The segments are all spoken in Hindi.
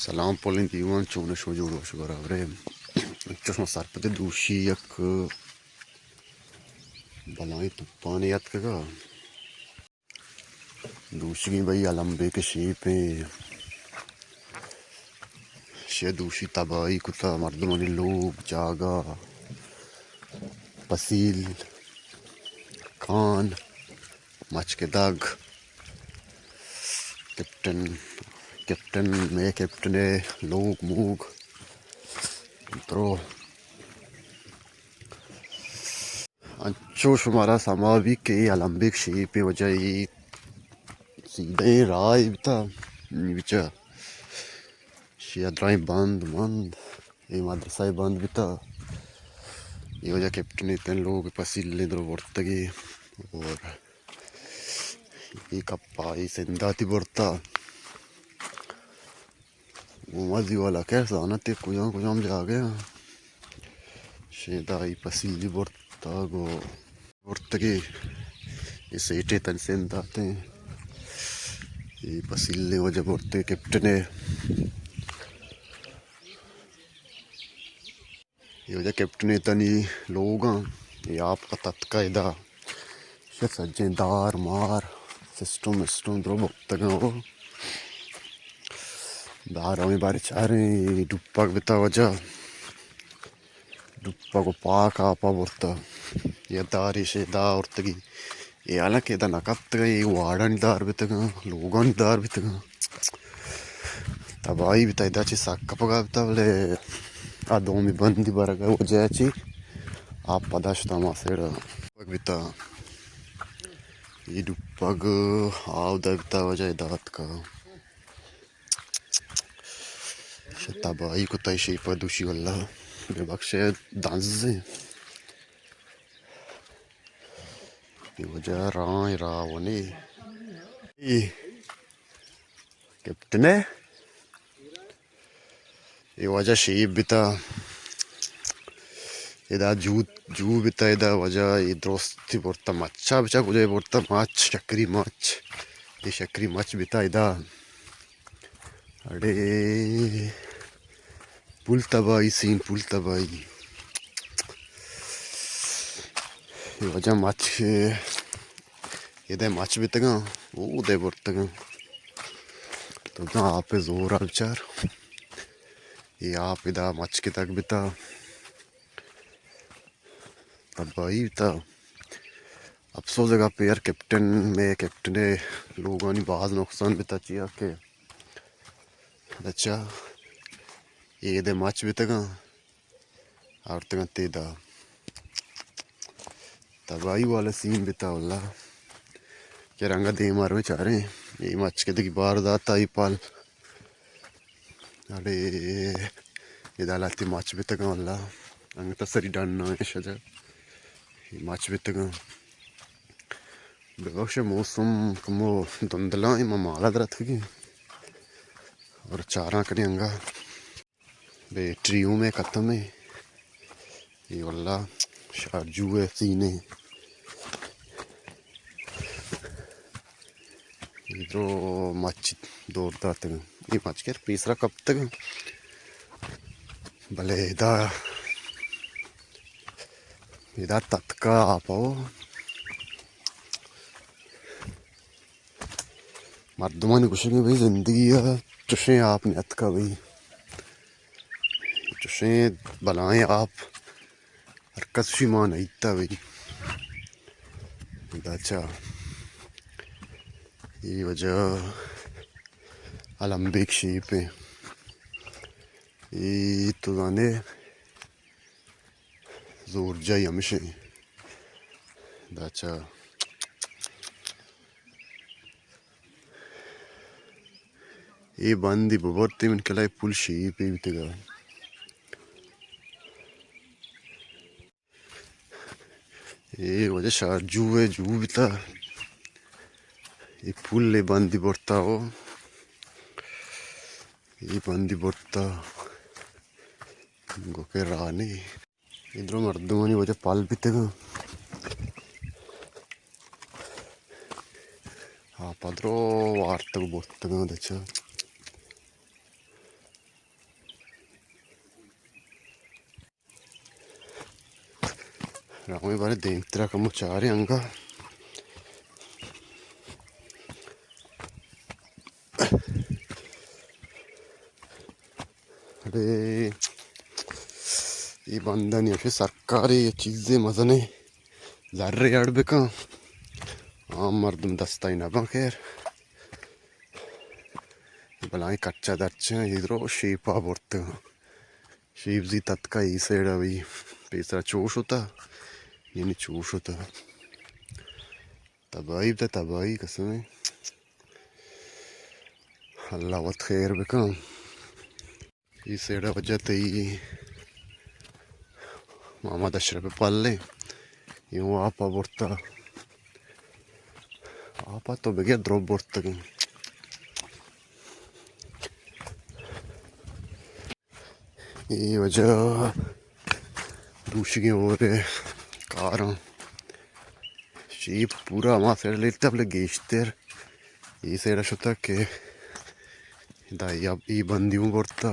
Selam Polin divan çoğuna şocu uğraşı var avre. Çeşme sarpıda duşi yak balayı tupane yat kaga. Duşi की भाई अलम्बे के शेप पे शे दूषी तबाही कुत्ता मर्दमनी लोग जागा पसील खान मच के दाग कैप्टन कैप्टन में कैप्टन लोग मूग त्रो अंचोश हमारा समा भी के अलम्बिक शेप पे वजह सीधे राय बिता बिचा शियाद्राई बंद बंद ये मदरसा बंद बिता ये वजह कैप्टन इतने लोग पसीले इधर वर्तगे और ये कप्पा ये सिंधाती वर्ता वो मजी वाला कैसा आना ते कुछ हम जागे शेदा ये पसीली वर्ता गो वर्तगे ये सेठे तन सिंधाते ये पसीले वजह वर्ते कैप्टन ये वजह कैप्टन इतनी लोग ये आपका तत्का इदा सज्जे दार मार सिस्टम सिस्टम द्रो वक्त वो दार हमें बारे चाह रहे हैं डुप्पा बिता वजह डुप्पा को पाक आपा बोलता ये दार इसे दा औरतगी ये अलग के दा नकत का ये वाड़न दार बितगा लोगों दार बितगा तबाही बिता इदा ची साक्का पगा बिता बोले आ दो में बंदी बरगा वजह ची आप पदाश्ता मासेड़ा बिता ये डुप्पग आव दबता वजह दात का शताबाई को तय शेप दूषी वाला बेबख्शे दांजे ये वजह राय रावने ये कैप्टन है ये वजह शेप बिता इदा जू बिता इदा वजह ये दोस्ती बोलता मच्छा बिचा कुछ बोलता माच शक्री माच ये शक्री माच बिता इदा अरे पुल तबाही सीन पुल तबाही ये वजह माच इधर माच बितगा वो उधर बोलता तो ना आप पे जोर अलचार ये आप इदा माच के तक बिता तबाही बिता अफसोस जगह पे यार कैप्टन में कैप्टन लोगों ने बाज नुकसान बिता चिया के अच्छा ये दे माच बितगा और तक तेदा तबाही वाला सीन बिता वाला क्या रंगा दे मारो चाह रहे हैं ये माच के दगी बार दाता ही पाल अरे ये दालाती माच बितगा वाला रंग तसरी डालना है शजा ये माच बितगा बेबख्श मौसम कमो धुंधला है माला दरत की और चारा करेंगा बैटरियों में खत्म है ये वाला शारजू है सीने इधरो मच दौड़ दाते ये मच के तीसरा कब तक भले इदा इदा तत्का आपो मर्दमान कुछ नहीं भाई जिंदगी है चुशे आपने अतका भाई चुशे बनाए आप हरकत मान इतना भाई अच्छा ये वजह अलम्बिक शेप है ये तो जाने जोर जाई हमेशा अच्छा ये बंदी बबरती मन के लिए पुल शेप है बितेगा ये वजह शारजू है जू बिता ये पुल ले बंदी बढ़ता हो ये बंदी बढ़ता गोके रानी इधर मर्दमानी वजह पाल बितेगा हाँ पदरो वार्तक बोलते अच्छा Ramai bare dentra kamu cari angka. अरे ये बंदा नहीं है सरकारी ये चीज़ें मज़ा नहीं ज़र्रे यार बेका आम मर्दम दस्ता ही ना बंकेर बलाई कच्चा दर्चे इधरो शीपा बोलते हैं शीप जी तत्का ही सेड अभी पेसरा चोश होता ये नहीं चोश होता तबाही कसम है अल्लाह वत खैर बेका ये सेड वजह तई मामा दशरफ पाले यूं आपा बोलता आपा तो बेगे ड्रॉप बोलता ये वजह दूसरी और कार शीप पूरा वहाँ सेड लेते अपने गेस्टर ये सेड होता के दाई बंदियों बोलता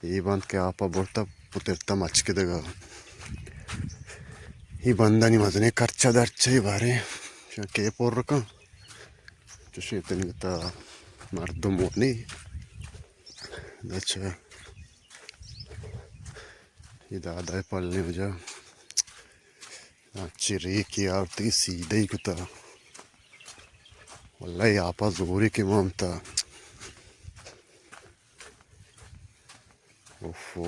ये बंद के आपा बोलता पुतरता मच के देगा ये बंदा नहीं मजने खर्चा दर्चा ही बारे के पोर रखा जो शेतन का मर्दम होने अच्छा ये दादा पलने वजह अच्छी रे की आरती सीधे ही कुता वल्ला आपा जोरी के मामता ओफो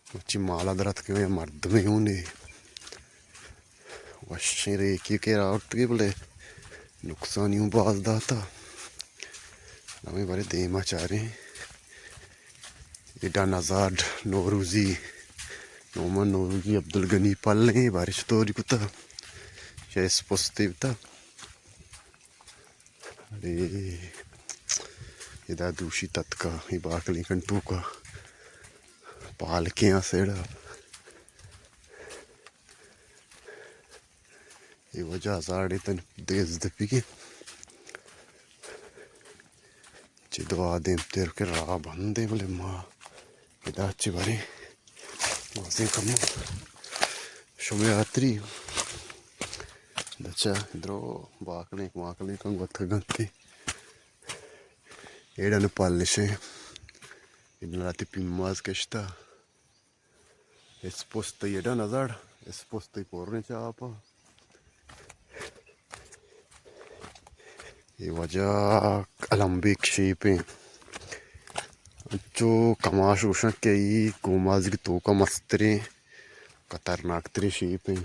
अच्छी माला दरत के मर्द में हूँ ने वश्य रे की आरती बोले नुकसान यूं बाज दाता हमें बारे देमा चाह रहे हैं इडा नजाद नौरूजी नोमन नौरूजी अब्दुल गनी पल नहीं बारिश तो कुता शेष पोस्ते बता अरे इधर दूषी तत्का ये बाकली कंटू का पाल के यहाँ सेड़ा ये वजह साढ़े तन देश दपी के चिदो आदे तेरे के राह बंदे बोले माँ इधर अच्छी बारी मज़े कम शुभ यात्री अच्छा इधरो बाकले कम वक्त गंते एडन पालिशे इधर राती पिम्माज कश्ता esposto एडा नज़ार esposto पोरने चापा ये वजह अलम्बिक शीपें जो कमाश उषा कई गोमाज की तो का मस्तरे खतरनाक तरी शीपें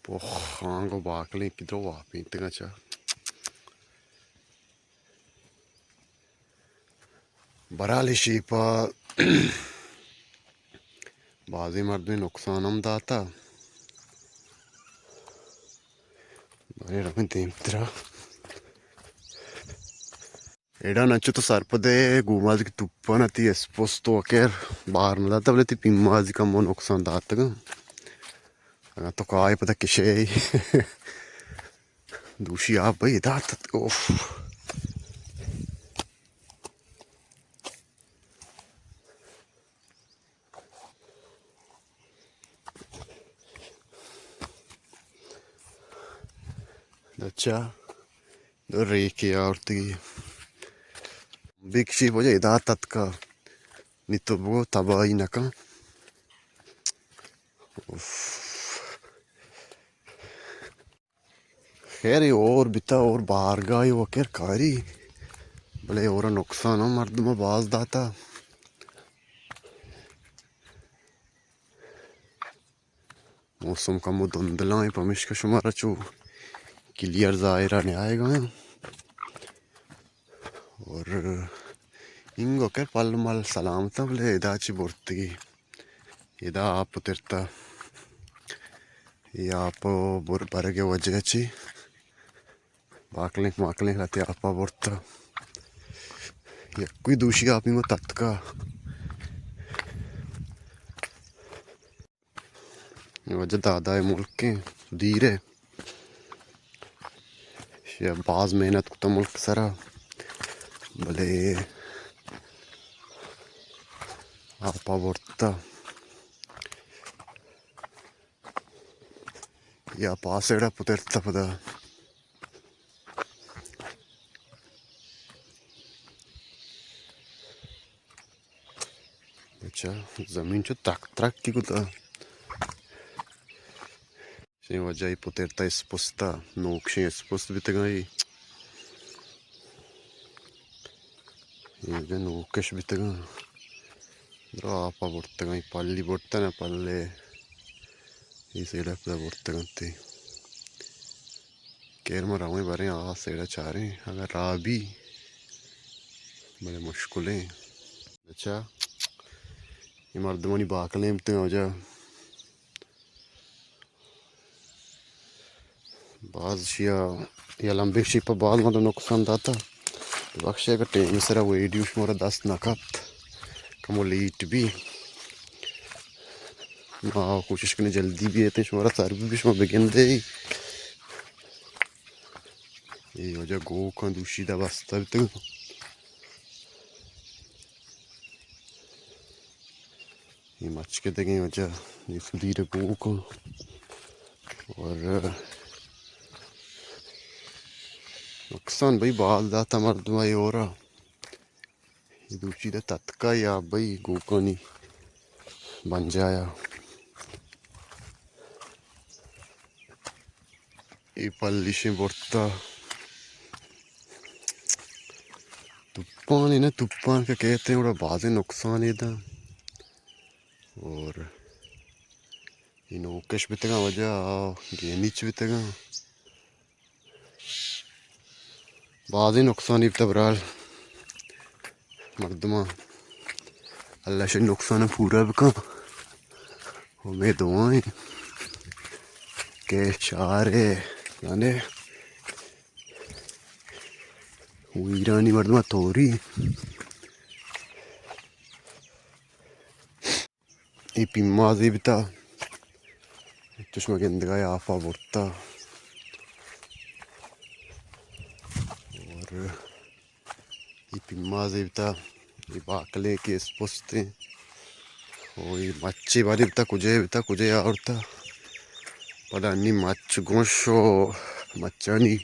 पोखांगो बाकले किधरो वापी तक अच्छा बराली शीपा बाजी मर्द में नुकसान हम दाता बड़े रमें देमतरा एडा नच्चो तो सरपदे गुमाज की तुप्पा ना ती एस्पोस तो अकेर बाहर न दाता बोले ती पिम्माज का मो नुकसान दाता का तो काय पता किसे दूषी आप भाई दाता ओफ अच्छा दो रेके आरती बिग शी वजह इधर तक का नितो वो तबाही न का खैर और बिता और बाहर गाय वो क्या कारी भले और नुकसान हो मर्द में बाज दाता मौसम का मुँह धुंधला है पमिश का शुमारा चो क्लियर जाहिर नहीं आएगा और इंगो क्या पल मल सलामता बोले इदाची बोर्ती इदा आप तिरता ये आप बोर बरगे वजह ची बाकले लाते आपा बोर्ता ये कोई दूषी आप इंगो तत्का वजह दादा है मुल्क के धीरे ये बाज मेहनत को तो मुल्क सरा भले आपा बोर्ता Ja passeera puterta pada. अच्छा जमीन चो ट्रक ट्रक की कुता से वजह puterta esposta नोक्शे esposta bitagay ये नोकेश bitagay apa bortagay palli bortana palle ये सेड़ा पदा bortagay ते केर में रावण बारे आ सेड़ा चाह रहे हैं अगर राबी बड़े मुश्किल हैं अच्छा ये मर्दमनी बाकले में तो वजह बाज शिया या लंबे शिप बाद मतलब नुकसान दाता बख्शे का टेम सरा वीडियोस मोरा 10 नकत कमोलीट भी माँ कोशिश करने जल्दी भी है तो मोरा सर्विस भी शमा बिगिन दे ये वजह गो का दूषी दा बस्ता भी तो ये मच के देंगे वजह ये सुधीर गो को और नुकसान भाई बाल दाता मर्दमा ये हो रहा ये दूसरी दा तत्का या भाई गो को नहीं बन जाया ये पल्लिशे बोर्ता तुप्पान है ना तुप्पान का कहते हैं और बाज़े नुकसान है था और ये नोकेश भी तक वजह गेनिच भी तक बाज़े नुकसान ही तबराल मर्दमा अल्लाह से नुकसान पूरा बिका हमें दुआएं के चारे यानी वीरानी मर्दमा तोरी ये पिम्माज़ी भी था चश्मा के अंदर का आफा बोलता और ये पिम्माज़ी भी था ये बाकले के स्पोस्ते और ये मच्छी वाली भी था कुछ और था पता नहीं मच्छ गोशो मच्छानी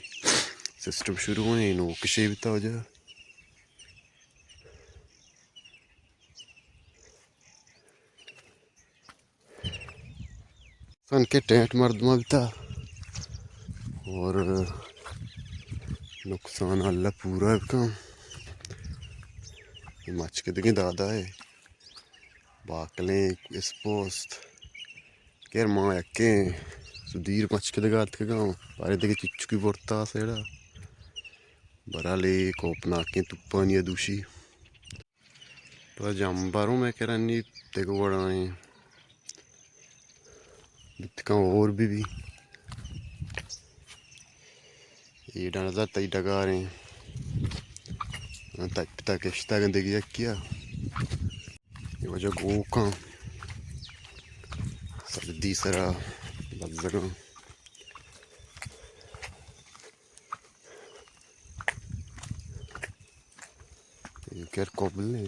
सिस्टम शुरू हुए नो किसी भी था वजह सन के टेंट मर्दमा भी था और नुकसान अल्लाह पूरा है का ये मच के देखें दादा है बाकले इस पोस्ट केर माँ यके सुधीर मच के देगा के गाँव बारे देखे चिच्चू की बोर्ता सेड़ा बराले कोपना के तुप्पानी है दूषी पर जंबारों में कह रहा नहीं देखो बड़ा है बितका और भी ये डांसा तई डगा रहे हैं तक पिता के शिता गंदगी किया ये वजह गो का सर्दी सरा लग ये क्या कोबल ने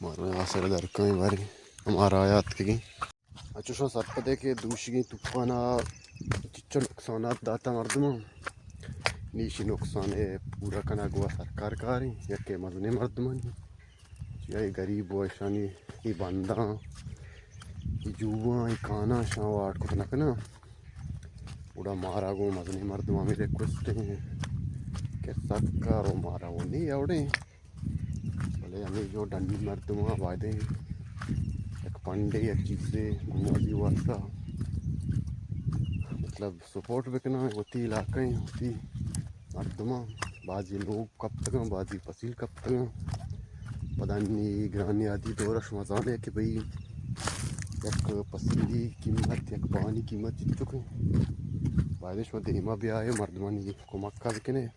मारो यहाँ से लड़का है बारी हमारा आयात की अच्छा शो सर पते के दूसरी तूफाना चिच्चो नुकसान दाता मर्दमा नीशी नुकसान है पूरा कना गुआ सरकार कारी या के मजने मर्दमा ये गरीब वैशानी ये बंदा ये जुआ ये खाना शावाट को ना उड़ा मारा गो मजने मर्दमा मेरे रिक्वेस्ट है के सबका रो मारा वो नहीं आवड़े भले हमें जो डंडी मर्दमा वादे एक पंडे एक चीज़े घुमाजी वास्ता मतलब सपोर्ट बिकना होती इलाके होती मर्दमा बाजी लोग कब तक बाजी फसील कब तक पता नहीं ग्रानी आदि दौरश मजान है कि भाई एक पसंदी कीमत एक पानी कीमत जीत चुके बारिश में धीमा भी आए मर्दमानी को मक्का बिकने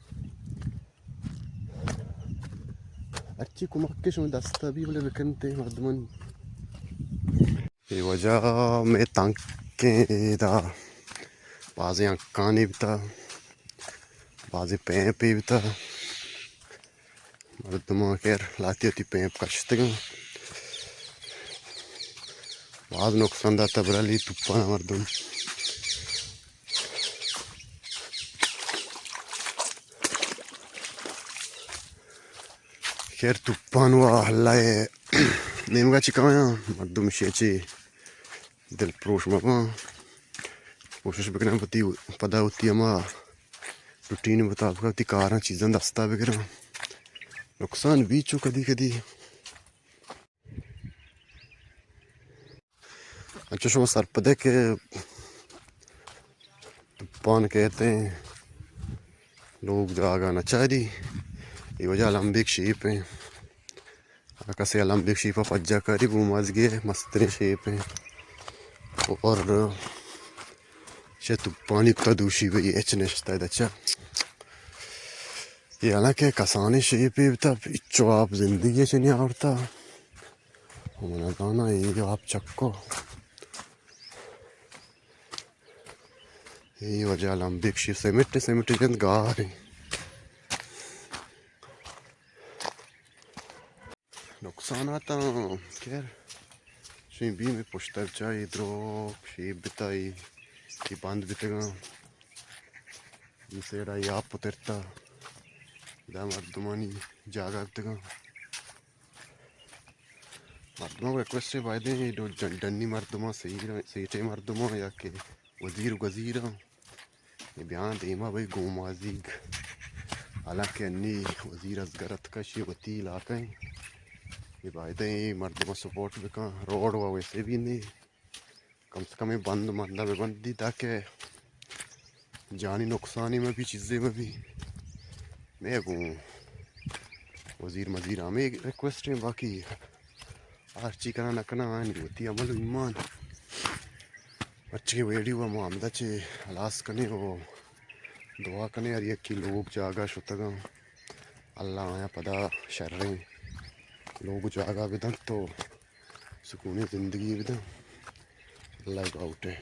अच्छी को मक्के में दस्ता भी बोले बिकनते मर्दमानी ये वजह में तंग के दा बाज़े अंकाने भी था बाज़े पैप भी था मर्दमा खैर लाती होती पैप कश्ते बाद नुकसान दाता बरली तुप्पा मर्दम खैर तुप्पान वा हल्लाय नेमगा चिकाया मर्दम शेचे दिल प्रोश मापा कोशिश बकना पति पता होती है माँ रूटीन मुताबिक होती कारां चीज़ां दसता बगैर नुकसान भी चो कदी कदी अच्छा शो सर पदे के तुप्पान कहते हैं लोग जागा नचारी ये वजह लंबिक शीप है कसे लंबिक शीपा पज्जा करी घूमाज गए मस्तरे शेप है और तुप्पानी कुत्ता दूषी भाई एच नेशता है अच्छा ये हालांकि कसाने शेप है तब इच्छो आप जिंदगी से नहीं आवड़ता हमारा गाना ये आप चक्को ये वजह लंबिक शीप सेमिट जन गा रही नुकसान आता खैर भी में पुश्तर चाहिए इधरो शेप बिताई ये बंद बितेगा सेड़ा ये आप पुतरता इधर मर्दमानी जागा बितेगा मर्दमा को रिक्वेस्ट है वायदे ये दो डन्नी मर्दमा सही टे मर्दमा या के वजीर गजीर ये बयान देमा भाई गोमाजिग हालांकि अन्नी वजीर असगरत का शे वती इलाका है ये वायदे मर्दमा सपोर्ट भी का रोड हुआ वैसे भी नहीं कम से कम बंद मंदा में बंद दी ताकि जानी नुकसानी में भी चीज़ें में भी मैं को वजीर मजीर हमें रिक्वेस्ट है बाकी आर्ची करना नकना नहीं होती अमल ईमान अच्छी वेडी हुआ मामदा चे हलास कने वो दुआ कने यार ये कि लोग जागा शुतगा अल्लाह आया पदा शर रहे लोग जागा बिदन तो सुकून ज़िंदगी बिदन अल्लाह आउट है।